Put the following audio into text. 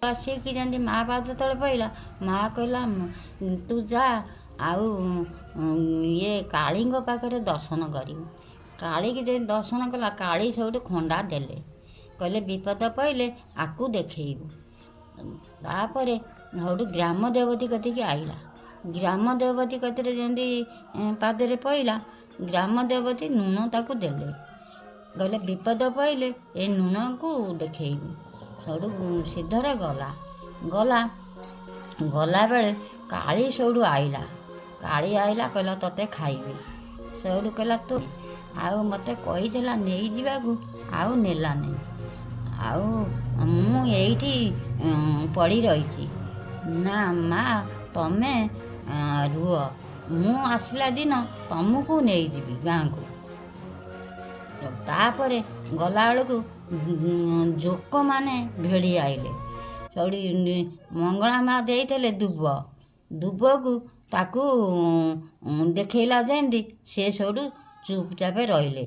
ଆସିକି ଯେମିତି ମା' ପାଦ ତଳେ ପଇଲା, ମା' କହିଲା ତୁ ଯା ଆଉ ଇଏ କାଳୀଙ୍କ ପାଖରେ ଦର୍ଶନ କରିବୁ। କାଳୀକି ଯେମିତି ଦର୍ଶନ କଲା, କାଳୀ ସବୁଠୁ ଖଣ୍ଡା ଦେଲେ, କହିଲେ ବିପଦ ପଇଲେ ଆକୁ ଦେଖେଇବୁ। ତାପରେ ସବୁଠୁ ଗ୍ରାମ ଦେବତୀ କତିକି ଆଇଲା। ଗ୍ରାମ ଦେବତୀ କତିରେ ଯେମିତି ପାଦରେ ପଇଲା, ଗ୍ରାମ ଦେବତୀ ଲୁଣ ତାକୁ ଦେଲେ, କହିଲେ ବିପଦ ପଇଲେ ଏ ଲୁଣକୁ ଦେଖେଇବୁ। ସବୁଠୁ ସିଦ୍ଧରେ ଗଲାବେଳେ କାଳୀ ସବୁଠୁ ଆଇଲା। କାଳୀ ଆଇଲା, କହିଲା ତତେ ଖାଇବି। ସବୁଠୁ କହିଲା ତୁ ଆଉ ମୋତେ କହିଥିଲା ନେଇଯିବାକୁ, ଆଉ ନେଲାନି। ଆଉ ମୁଁ ଏଇଠି ପଡ଼ି ରହିଛି। ନା ମା' ତମେ ରୁହ, ମୁଁ ଆସିଲା ଦିନ ତମକୁ ନେଇଯିବି ଗାଁକୁ। ତାପରେ ଗଲାବେଳକୁ ଲୋକମାନେ ଭିଡ଼ି ଆଇଲେ। ସେଉଠି ମଙ୍ଗଳା ମା' ଦେଇଥିଲେ ଦୁବକୁ ତାକୁ ଦେଖେଇଲା ଯେମିତି ସେ ସବୁଠୁ ଚୁପଚାପ ରହିଲେ।